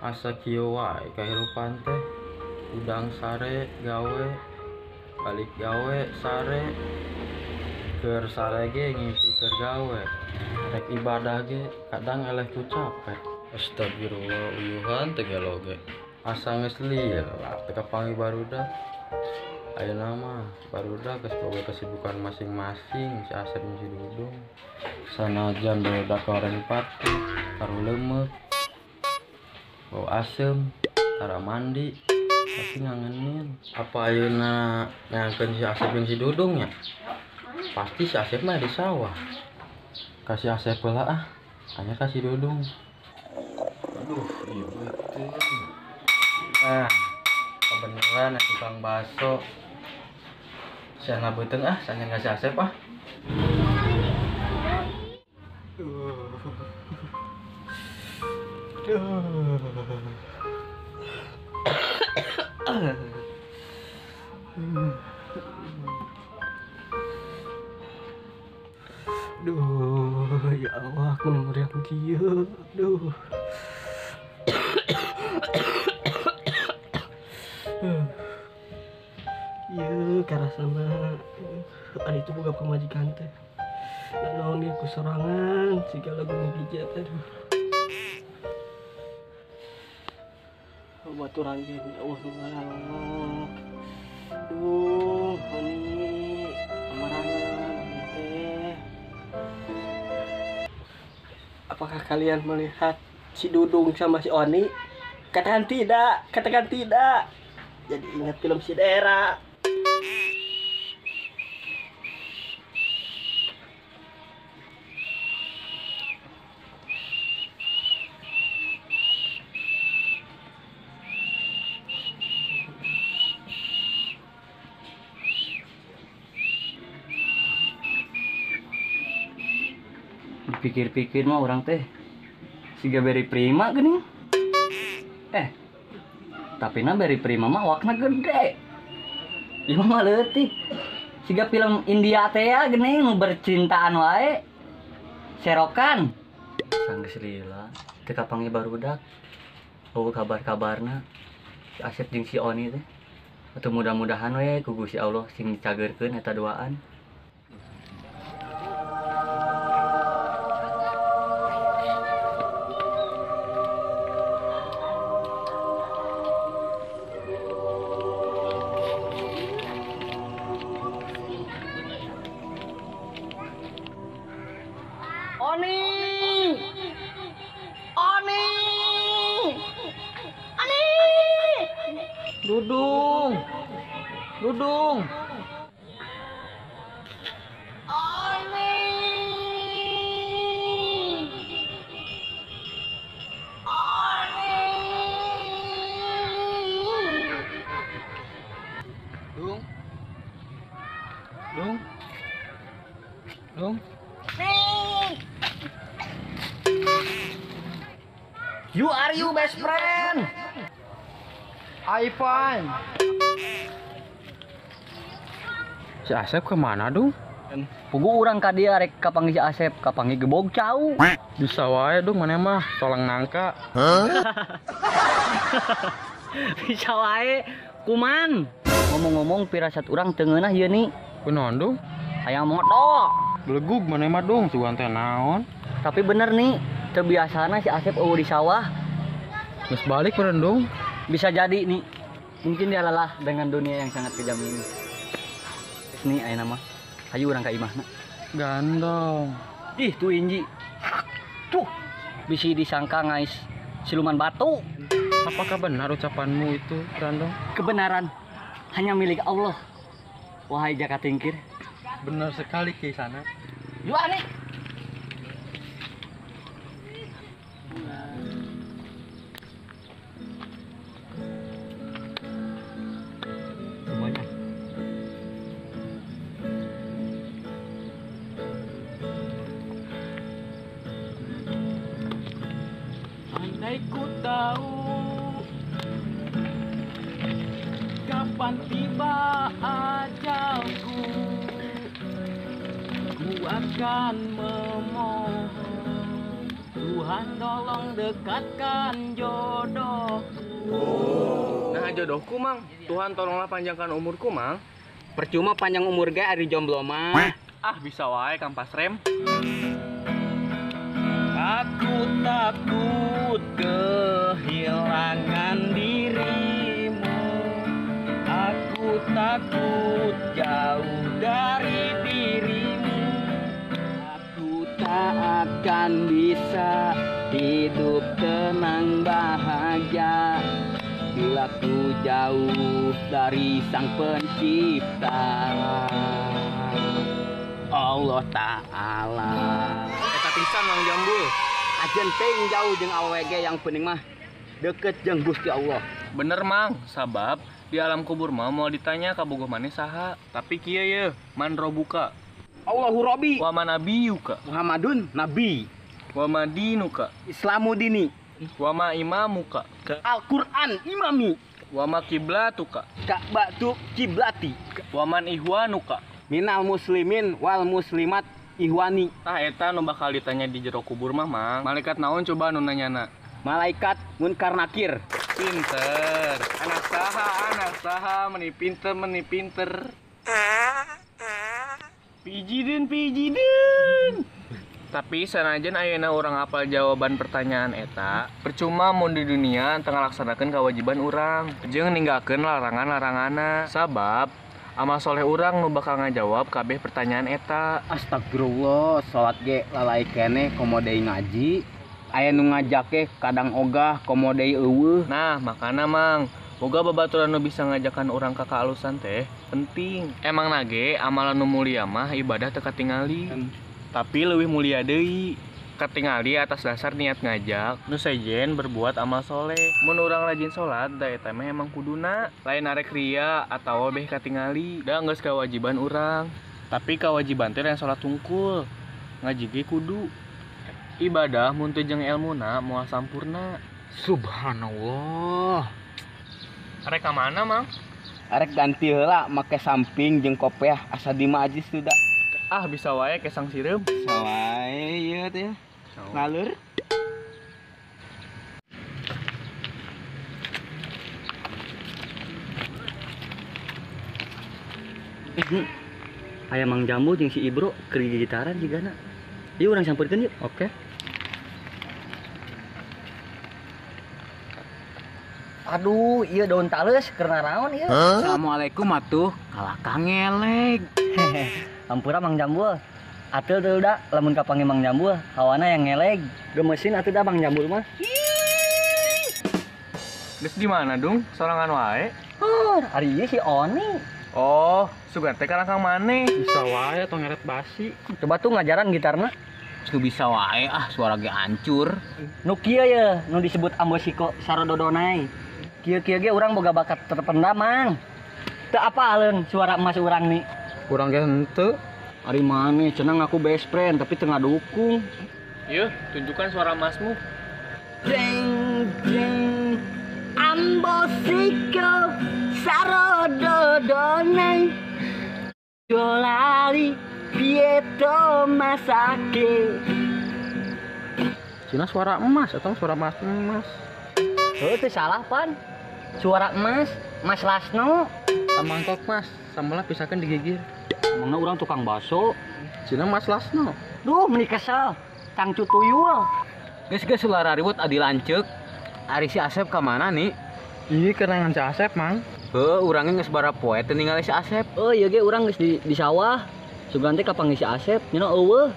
Asa kieu wae kahirupan teh. Udang sare gawe, balik gawe sare, keur sare ge ngimpi keur gawe. Rek ibadah ge kadang eleh ku capek. Astagfirullah uyuhan teh geloge. Asa geus lila teh kapangi barudak. Ayeuna mah barudak geus boga kesibukan masing-masing si Asep jeung si Dudung. Sanajan barudak goreng pati, karo leumeuk. Bau asem, tara mandi, tapi ngangenin. Apa ayeuna ngangkeun si Asep jeung si Dudung nya? Pasti si Asep mah di sawah. Kasih Asep heula ah, hanya kasih Dudung. Aduh, iya betul. Kebenaran tukang bakso. Sana beuteung ah, sanya ngasih Asep ah. Duh, ya Allah, aku nomor yang kieu. Duh. Ya, karasana ari itu boga pamajikan teh. Naon ieu ku sorangan sigala gunung pijat aduh. Baturan ge ya Allah ngalok. Duh, Oni amarangan teh. Apakah kalian melihat si Dudung sama si Oni? Katakan tidak, katakan tidak. Jadi ingat film si Dera. Pikir-pikir mah orang teh siga beri prima geuning. Tapi na beri prima mah awakna gede. Ieu mah leutik. Siga film India teh ya geuning nu bercintaan wae. Serokan. Sanggeus lila teu kapanggih barudak. Oh kabar-kabarna si Asep jeung si Oni teh. Atuh mudah-mudahan we ku Gusti Allah sing dicageurkeun eta doaan. Dudung. Dudung. Dung. Dung. Dung. You are you best friend. Ivan. Si Asep kemana dong? Pugu urang ka dia rek kapanggih si Asep, kapanggih gebog cau. Bisa wae dong mana mah tolong nangka. Bisa wae kuman. Ngomong-ngomong pirasat urang teu ngeunah ieu ni. Kunaon dong? Aya moto. Belegug mana mah dong tuan teh naon? Tapi bener nih, teu biasana si Asep eueuh di sawah. Geus balik meureun dong. Bisa jadi nih, mungkin dia lelah dengan dunia yang sangat kejam ini. Terus nih, ayo nama, ayo orang ka imahna. Gandong. Ih, tuh Inji. Tuh, bisa disangka ngais siluman batu. Apakah benar ucapanmu itu, Gandong? Kebenaran hanya milik Allah. Wahai Jaka Tingkir. Benar sekali Kisana. Yuk, nih. Andai ku tahu kapan tiba ajalku, ku akan memohon Tuhan tolong dekatkan jodoh. Nah jodohku mang, Tuhan tolonglah panjangkan umurku mang. Percuma panjang umur ge ari jomblo mah. Ah bisa wae Kang Pasrem. Aku takut kehilangan dirimu. Aku takut jauh dari dirimu. Aku tak akan bisa hidup tenang bahagia bila ku jauh dari sang pencipta Allah Ta'ala. Eta pisan mang Jambul. Ajen ting jauh jeung AWG yang penting mah deket jeung Gusti Allah. Bener mang, sabab di alam kubur mah mau ditanya ka bogoh maneh saha. Tapi kieu ye, man robuka. Allahu Rabbi Wa man nabiyuka. Muhammadun Nabi Wa ma dinuka. Islamudini Wa ma imamuka. Al-Quran imami Wa ma kiblatuka. Ka'batu kiblati Wa man ihwanuka. minal muslimin wal muslimat ihwani. Tah eta nu bakal ditanya di jero kubur mah mang. Malaikat naon coba nu nanyana? Malaikat munkar nakir. Pinter. Anak saha meni pinter. Pijidin. Tapi sanajan ayeuna urang apal jawaban pertanyaan eta, percuma mun di dunia teu ngalaksanakeun kewajiban urang, jeung ninggalkeun larangan-laranganna. Sabab amal soleh urang nu bakal ngajawab kabeh pertanyaan eta. Astagfirullah, salat ge lalai keneh komo deui ngaji. Aya nu ngajak ge kadang ogah komo deui eueuh. Nah, makana mang, boga babaturan nu bisa ngajakan urang ka kaalusan teh penting. Emang nage amalan nu mulia mah ibadah teu katingali. Tapi leuwih mulia deui katingali atas dasar niat ngajak nu sejen berbuat amal soleh. Mun urang rajin salat da eta mah emang kuduna, lain arek ria atawa beh katingali. Da geus kewajiban urang. Tapi kewajiban teh lain salat tungkul. Ngaji ge kudu. Ibadah mun teu jeung elmuna moal sampurna. Subhanallah. Arek ka mana, Mang? Arek ganti heula make samping jeung kopiah asa di majlis sudah. Ah bisa wae kesang sireum. Sawae ieu teh. Ngaleur. Aya Mang Jambu jeung si Ibro keur gitaran jigana. Ieu urang sampeurkeun yuk. Oke. Aduh, iya daun tales karena naon ieu. Assalamualaikum atuh. Kalah kangeleg. Ampura Mang Jambul. Atuh teh udah lamun kapanggih Mang Jambul, hawana yang ngeleg. Gemesin atuh dah Mang Jambul mah. Geus di mana, Dung? Sorangan wae. Hari ieu si Oni. Oh, sugan teh kana Kang maneh. Bisa wae atau ngeret basi. Coba tuh ngajaran gitarna. Itu bisa wae suara ge hancur. Nu kieu ye, nu disebut Ambosiko Sarododonai. Kieu-kieu ge urang boga bakat terpendam, Mang. Teu apaleun suara emas urang nih. Kurang ge henteu. Ari maneh cenah ngaku best friend tapi teu ngadukung. Yeuh, tunjukkan suara emasmu. Jeng jeng Ambosiko Sarododonai Jolali Pieto Masake. Cina suara emas atau suara emas. Itu salah pan. Suara emas, Mas Lasno. Mangkok mas, sambelah pisahkan digigir. Emangna urang tukang bakso. Cina Mas Lasno. Duh, meni kesel. Kang Cutuyul. Geus ulah ribut adi lanceuk. Ari si Asep ka mana nih? Iya kerengan si Asep mang. Heuh, urangnya geus bara poe teu ningali si Asep. Oh iya ge urang geus di sawah. Sugan teh kapanggih si Asep, cenah eueuh.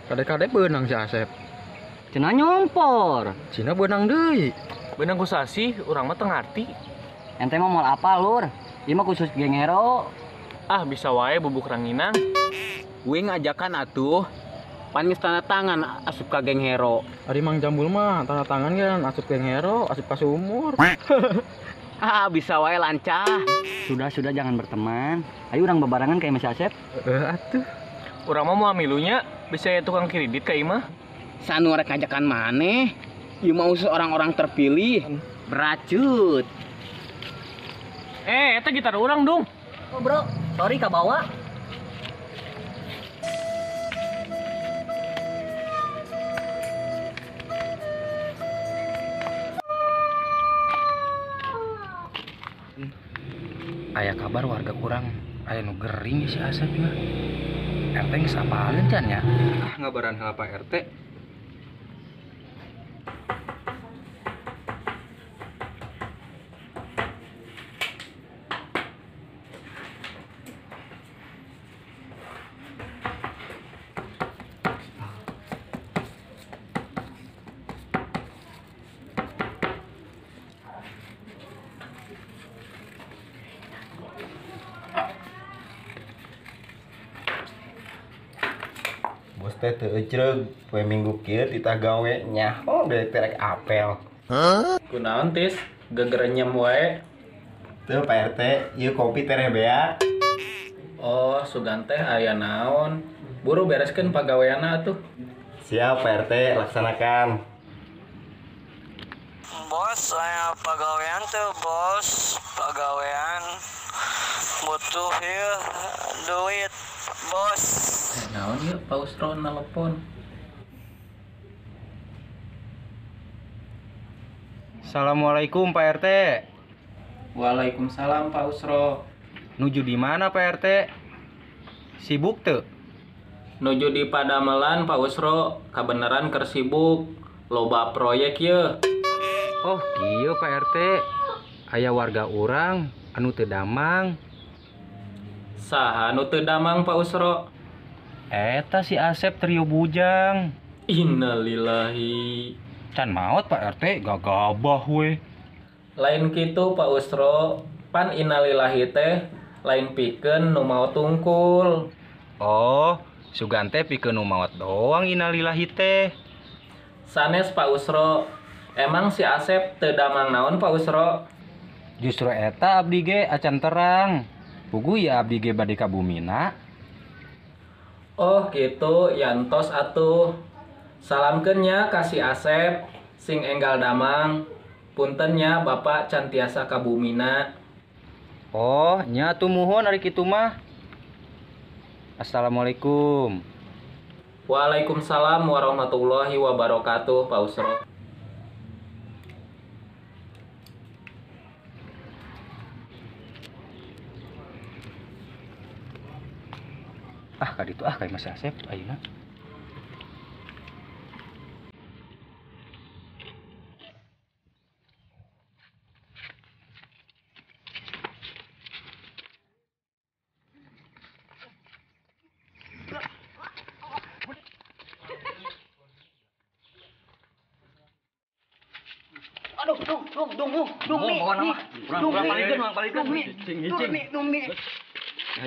Kade-kade beunang si Asep. Cenah nyompor. Cina beunang deui. Beunang ku sasih, urang mah teu ngarti. Ente mah moal apa, Lur? Ieu mah khusus geng hero. Ah bisa wae bubuk ranginang. Uing ngajakan atuh. Pan geus tanda tangan asup ka geng hero. Ari Mang Jambul mah tanda tangan kan asup geng hero, asup ka sumur. Bisa wae lancah. Sudah jangan berteman. Ayo urang bebarengan kayak Mas Asep. Atuh. Urang mah moal milunya, bisa ya tukang kredit ka imah. Sanu rek ngajakan maneh. Ieu mau seorang-orang terpilih. Beracut. Eta gitar urang, Dung. Oh bro, sorry kabawa. aya kabar warga kurang aya nu gering si Asep ya. RT geus apaleun can ya? Ah ngabaran heula Pak RT. Bos teh teu ecreug poe minggu kieu titah gawe nyaho deui terek apel. Kunaon tis? Geger nyem wae. Teu Pak RT, ieu kopi tereh bea. Oh, sugan teh aya naon? Buru bereskeun pagaweanna atuh. Siap Pak RT, laksanakan. Bos, saya pegawaian tuh bos, pegawaian butuh ya duit bos. Naon ieu Pak Usro nelpon? Assalamualaikum Pak RT. Waalaikumsalam Pak Usro. Nuju di mana Pak RT? Sibuk teu? Nuju di Padamelan Pak Usro, kabeneran keur sibuk. Loba proyek ye. Oh kieu Pak RT. Aya warga urang anu teu damang. Saha nu teu damang Pak Usro? Eta si Asep trio bujang. Innalillahi. Can maot Pak RT gagabah we. Lain kitu Pak Usro, pan innalillahi teh lain pikeun nu maot tungkul. Oh, sugan teh pikeun nu maot doang innalillahi teh. Sanes Pak Usro. Emang si Asep teu damang naon Pak Usro? Justru eta abdi ge acan terang. Pugu ya abdi ge bade ka bumina. Oh gitu, yantos atuh. Salamkeun nya ka si Asep sing enggal damang. Punten nya Bapak can tiasa ka bumina. Oh, nya atuh muhun ari kitu mah. Assalamualaikum. Waalaikumsalam warahmatullahi wabarakatuh Pak Usro. Ah kaditu ah kayak Mas Asep ayeuna.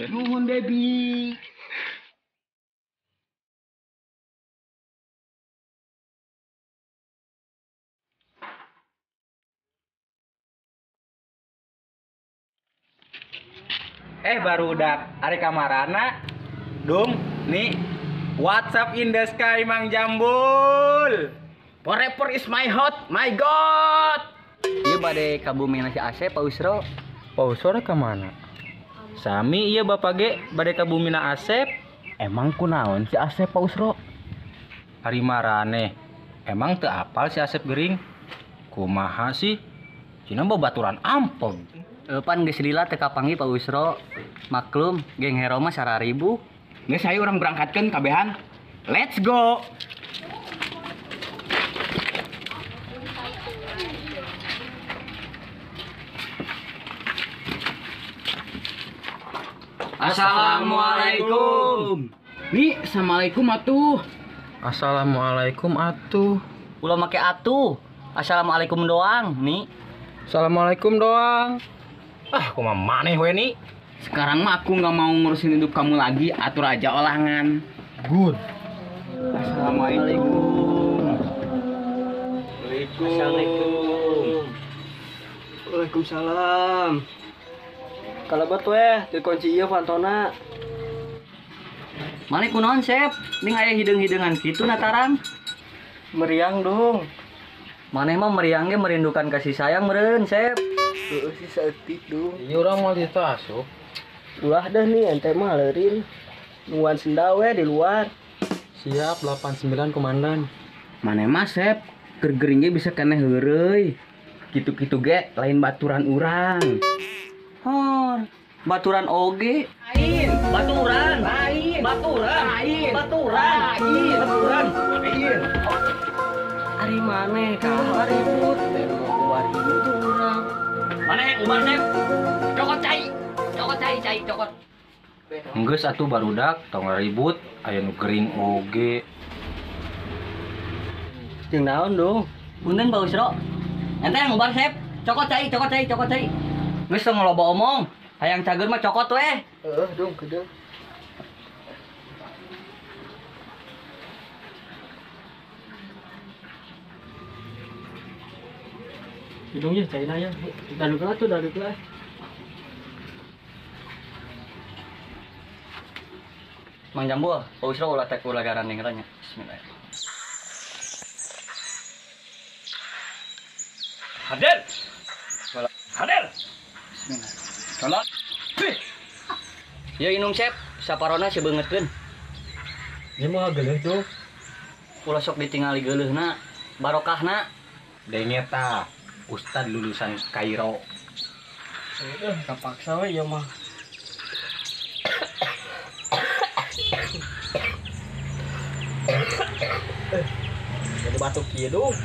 Nuhun baby. Barudak ari kamarana. Dung, nih WhatsApp in the sky Mang Jambul. Forever is my hot, my god. Ieu bade ka bumi si Asep Pak Usro. Pak Usro rek ka mana? Sami ieu Bapak ge bade ka bumi na Asep. Emang kunaon si Asep Pak Usro? Ari marane. Emang teu apal si Asep gering? Kumaha sih? Cina babaturan ampun. Pan geus lila teu kapanggih Pak Usro. Maklum, geng hero mah 1000. Geus saya orang berangkatkeun kabehan. Let's go. Assalamualaikum. Nih, assalamualaikum atuh. Assalamualaikum atuh. Ulah make atuh. Assalamualaikum doang, nih. Assalamualaikum doang. Ah, kumaha maneh we ni? Sekarang mah aku nggak mau ngurusin hidup kamu lagi, atur aja olangan. Good. Assalamualaikum. Assalamualaikum. Waalaikumsalam. Kalabat weh, dikunci ieu fantona. Mane kunaon, Sep? Ning aya hideung-hideungan kitu nataran. Meriang dong. Maneh mah meriang ge merindukan kasih sayang meureun, Sep. Heeh si saeutik dong. Ieu urang mau ditasup. Ulah dah nih ente mah leureun. Nuan sendawe di luar. Siap 89 komandan. Mane mah Sep, keur gering ge bisa keneh heureuy. Kitu-kitu ge lain baturan urang. Hor, baturan oge. Lain. Baturan. Lain. Baturan. Lain. Baturan. Lain. Baturan. Lain. Ari maneh ka ribut teh buat itu urang. Mana yang ubar Sep? Cokot cai. Cokot cai, cokot. Enggeus atuh barudak tong ribut aya nu gering oge. Jeung naon dong? Punten Pak Usro. Ente yang ubar Sep. Cokot cai. Geus teu ngeloba omong. Hayang cager mah cokot weh. Dong kedeng. Hidung ya, China ya. Daluk lah tuh, daluk lah. Mang Jambu, Pak Usro ulah tek ulah garan yang ranya. Bismillah. Hadir. Hadir. Bismillah. Colot. Ya inung Sep, saparona sebeungeutkeun. Dia mah geuleuh tuh. Ulah sok ditingali geuleuhna, barokahna. Dengeta Ustad lulusan Kairo. Kapaksa we ya mah. Jadi batuk kieu dong.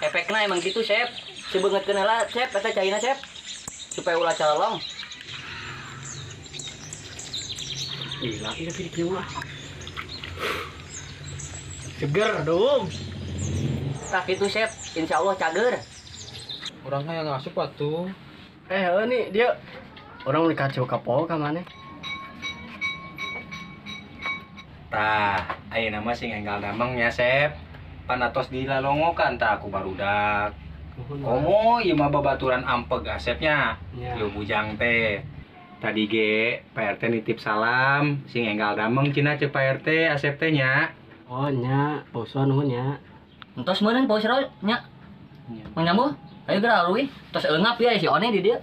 Efekna emang gitu Sep. Sebeungeutkeun heula Sep, eta caina Sep. Supaya ulah calong. Gila, ini pilih kieu lah. Seger dong. Tak itu Sep, insyaallah cager. Orangnya yang ngasup atuh. Nih dia orang mau kacau kapol ka maneh. Tah, ayeuna mah sing enggal damengnya Sep. Panatos dilalongokan tah aku barudak. Komo ieu mah babaturan ampeg asepnya. Ya. Lu bujang teh. Tadi ge Pak RT nitip salam sing enggal dameng cenah ceuk Pak RT asep teh nya. Oh nya, pausuan nuhun nya. Entos meureun Pak Usro nya. Mang Jambu, ayo geura alui. Tos eungap ya si One di dieu.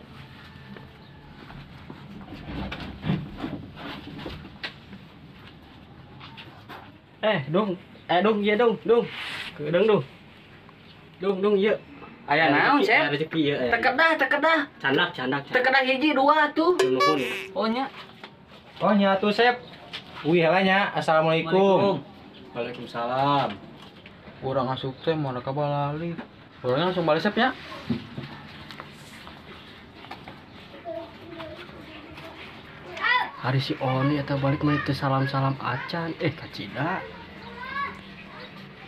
Dong, iya dong. Kedeng dong. Dong iya. Aya naon Sep? Ada rezeki ya. Teu kedah. Candak. Teu kedah hiji dua tuh. Nuhun. Oh nya. Oh nya tuh Sep. Wih heula nya. Assalamualaikum. Waalaikumsalam. Urang asup teh mana kabalali. Orangnya langsung balik Sep ya. Hari si Oni eta balik mah teu salam-salam acan. Kacida.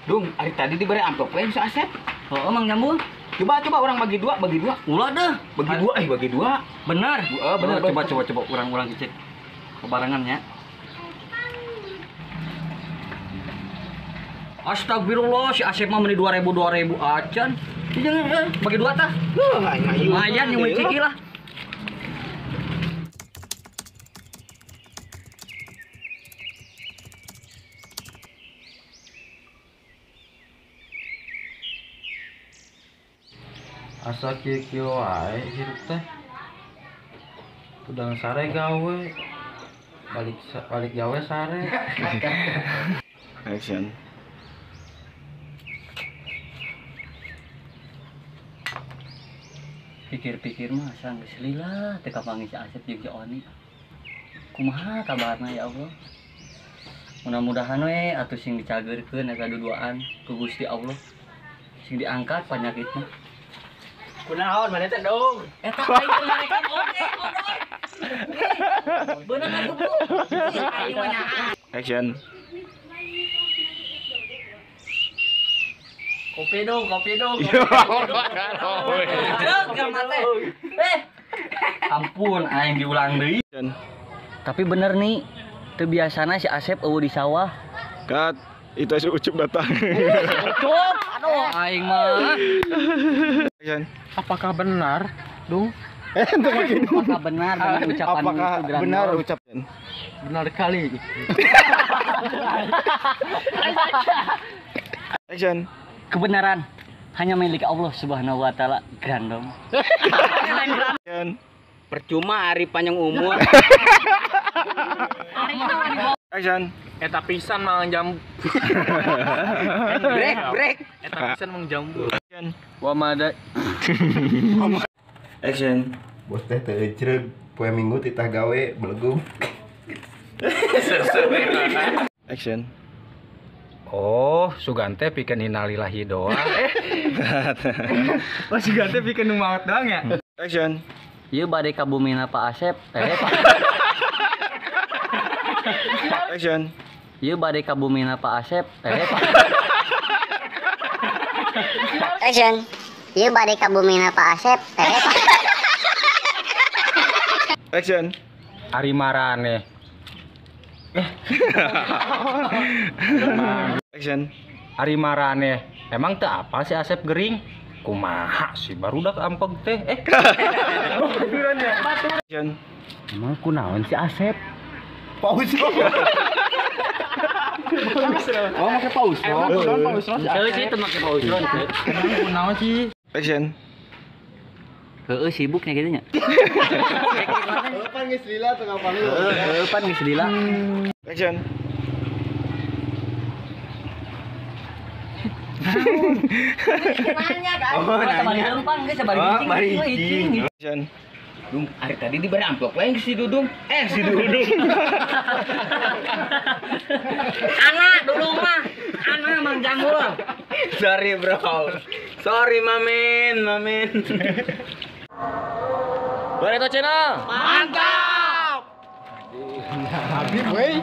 Dung, hari tadi diberi amplop we si Asep. Oh Mang Jambu. Coba orang bagi dua. Ulah deh. Bagi dua. Benar. Bener. Coba urang cek. Kebarengannya. Astagfirullah, si Asep mah meni 2000 acan. Jangan bagi dua tah. Lumayan yang menciki lah. Asa kieu wae hirup teh. Udang sare gawe. Balik gawe sare. Action. Pikir-pikir mah asa geus lila teu kapanggih si Asep jeung si Oni. Kumaha kabarna ya Allah? Mudah-mudahan we atuh sing dicageurkeun eta duduaan ku Gusti Allah. Sing diangkat panyakitna. Kunaon maneh teh dong? Eta aing teh ngarekan oge goblok. Beunang atuh bro. Aing mah nyaah. Action. Kopi dong. Ampun, aing diulang deui. Tapi bener nih, teu biasana si Asep eueuh di sawah. Kat, itu si Ucup datang. Cuk, aduh aing mah. Action. Apakah benar, Dung? Apakah benar dengan ucapan itu Grandol? Benar ucapan? Benar kali. Action. Kebenaran hanya milik Allah Subhanahu wa taala, Grandol. Action. Percuma ari panjang umur. Action. Eta pisan Mang Jambu. Break. Eta pisan Mang Jambu. Action. Wa mada. Action. Bos teh teu ecreug Poe Minggu titah gawe belegum. Action. Oh, Sugante pikeun innalillahi doang. Oh, Sugante pikeun nu maot doang ya? Action. Ieu bade ka bumina Pak Asep. Pak. Action. Ieu bade ka bumina Pak Asep. Pak. Action. Ieu bade ka bumina Pak Asep. Pak. Action. Ari marane. Action. Ari marane. Emang teu apa si Asep gering? Kumaha sih barudak ampeg teh? Action. Emang kunaon si Asep? Paus. Oh, make paus. Heuh sih teu make pausron teh. Kunaon sih? Action. Heueuh sibuknya kitu nya. Pan geus lila teu ngapanggil. Heueuh pan geus lila. Action. Oh, sabari lempang geus sabari cicing. Action. Dung, ari tadi diberi amplop we si Dudung. Si Dudung. Dudung mah. Mang Jambul. Sorry, bro. Sorry, Mamen. Barito Channel. Habib we.